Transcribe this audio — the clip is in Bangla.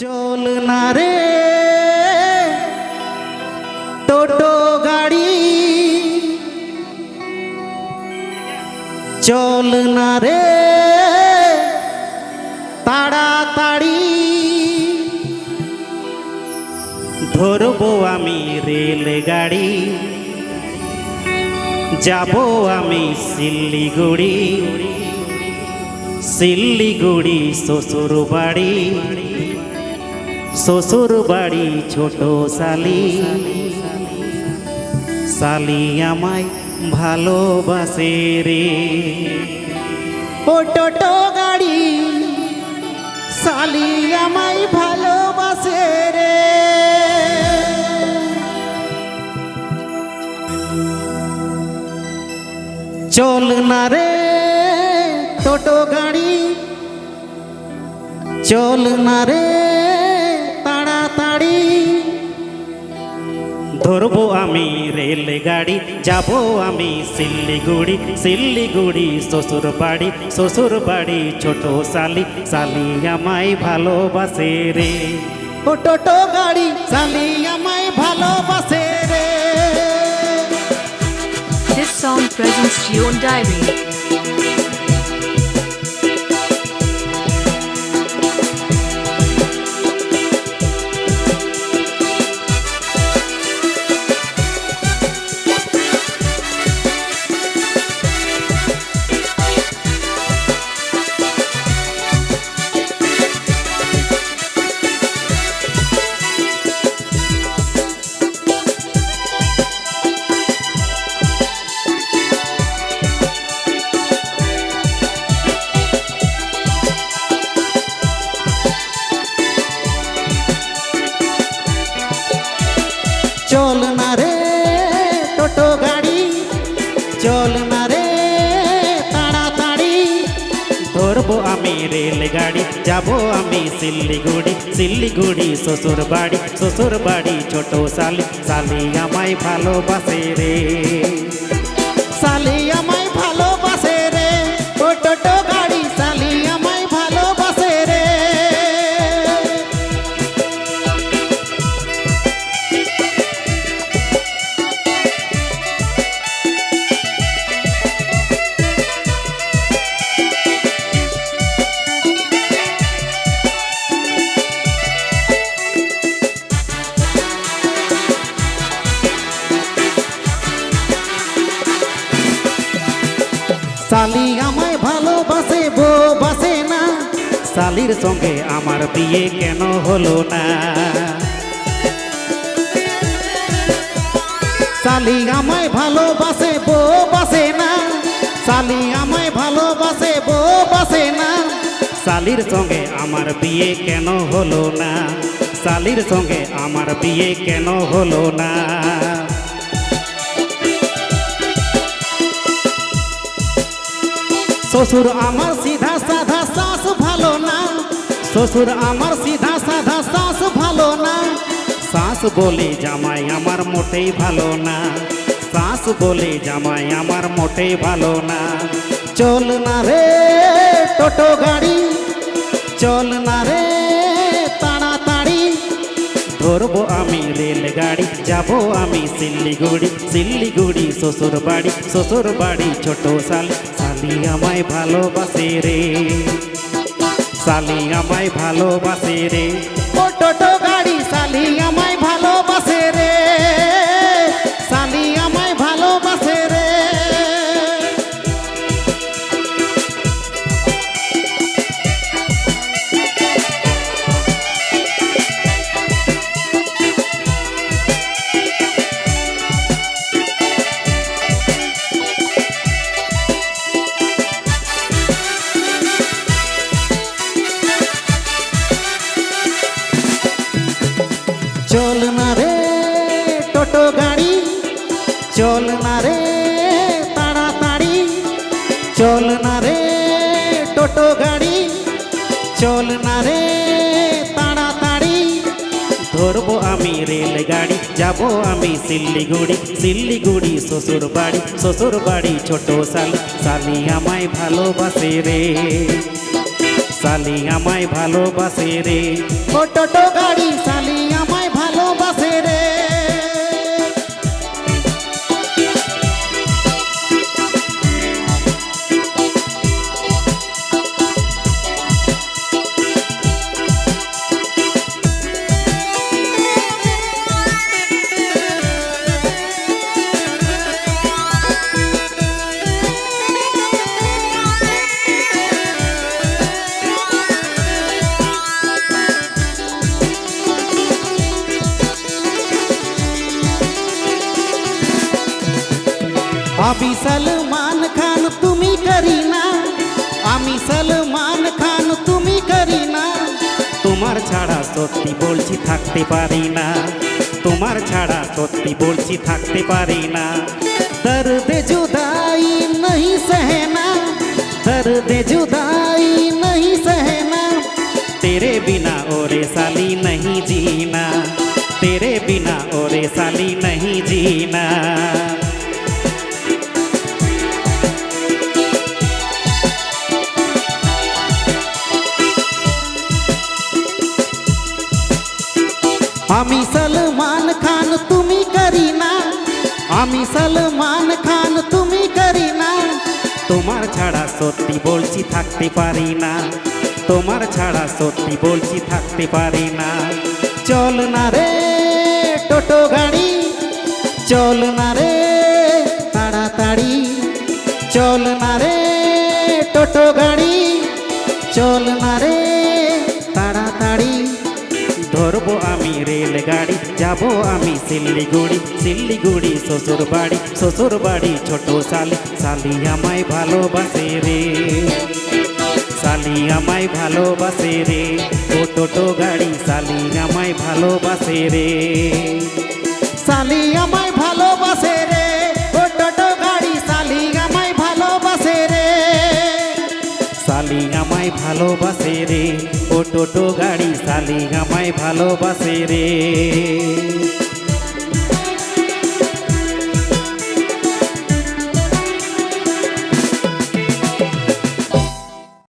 চল না রে টোটো গাড়ি, চল না রে তাড়াতাড়ি, ধরবো আমি রেলগাড়ি, যাবো আমি শিলিগুড়ি, শিলিগুড়ি শ্বশুর বাড়ি, শ্বশুর বাড়ি ছোট শালি, শালি আমায় ভালোবাসে রে। ও টোটো গাড়ি, শালি আমায় ভালোবাসে রে। চল না রে টোটো গাড়ি, চল না রে তাড়াতাড়ি, ধরবো আমি রেলগাড়ি, যাবো আমি শিলিগুড়ি, শিলিগুড়ি শ্বশুর বাড়ি, শ্বশুর বাড়ি ছোট শালি, শালি আমায় ভালোবাসে রে। ও টোটো গাড়ি, শালি আমায় ভালোবাসে রে। This song presents Jion Diary. চল না রে টোটো গাড়ি, চল না রে তাড়াতাড়ি, ধরবো আমি রেলগাড়ি, যাবো আমি শিলিগুড়ি, শিলিগুড়ি শ্বশুর বাড়ি, শ্বশুর বাড়ি ছোট শালি, শালি আমায় ভালোবাসে রে। শালি আমায় ভালোবাসে রে। ও টোটো গাড়ি, শালি আমায় ভালোবাসে রে। শালি আমায় ভালোবাসে, বউ বাসে না, শালির সঙ্গে আমার বিয়ে কেন হলো না। শালি আমায় ভালোবাসে, বউ বাসে না, শালি আমায় ভালোবাসে, বউ বাসে না, শালির সঙ্গে আমার বিয়ে কেন হলো না, শালির সঙ্গে আমার বিয়ে কেন হলো না। শ্বশুর আমার সিধা সাধা, শাশ ভালো না, শ্বশুর আমার সিধা সাধা, শাশ ভালো না, শাশ বলে জামাই আমার মোটেই ভালো না, শাশ বলে জামাই আমার মোটেই ভালো না। চল না রে টোটো গাড়ি, চল না রে তাড়াতাড়ি, ধরবো আমি রেলগাড়ি, যাবো আমি শিলিগুড়ি, শিলিগুড়ি শ্বশুর বাড়ি, শ্বশুর বাড়ি ছোট শালি, শালি আমায় ভালোবাসে রে। শালি আমায় ভালোবাসে রে। ও টোটো গাড়ি, শালি আমায় ভালোবাসে রে। শালি আমায় ভালোবাসে রে। চল না রে টোটো গাড়ি, চল না রে তাড়াতাড়ি, চল না রে টোটো গাড়ি, চল না রে তাড়াতাড়ি, ধরবো আমি রেলগাড়ি, যাবো আমি শিলিগুড়ি, শিলিগুড়ি শ্বশুর বাড়ি, শ্বশুর বাড়ি ছোট শালি, শালি আমায় ভালোবাসে রে। শালি আমায় ভালোবাসে রে, ও টোটো গাড়ি শালি আমায় ভালোবাসে রে। আমি সলমান খান তুমি করিনা, আমি সলমান খান তুমি করিনা, তোমার ছাড়া সত্যি বলছি থাকতে পারি না, তোমার ছাড়া সত্যি বলছি থাকতে পারি না। দর্দ জুদাই नहीं सहना, दर्द जुदाई नहीं सहना, तेरे बिना ओरे साली नहीं जीना, तेरे बिना ओरे साली नहीं जीना। আমি সলমান খান তুমি করিনা, আমি সলমান খান তুমি করিনা, তোমার ছাড়া সত্যি বলছি থাকতে পারি না, তোমার ছাড়া সত্যি বলছি থাকতে পারি না। চল না রে টোটো গাড়ি, চল না রে তাড়াতাড়ি, চল না রে টোটো গাড়ি, চল না রে তাড়াতাড়ি। ধরবো আমি রেলগাড়ি, যাবো আমি শিলিগুড়ি, শিলিগুড়ি শ্বশুর বাড়ি, শ্বশুর বাড়ি ছোট শালি, শালি আমায় ভালোবাসে রে, শালি আমায় ভালোবাসে রে, ও টোটো গাড়ি শালি আমায় ভালোবাসে রে, শালি আমায় ভালোবাসে রে, ও টোটো গাড়ি শালি আমায় ভালোবাসে রে, শালি আমায় ভালোবাসে রে, ও টোটো গাড়ি শালি আমায় ভালোবাসে রে।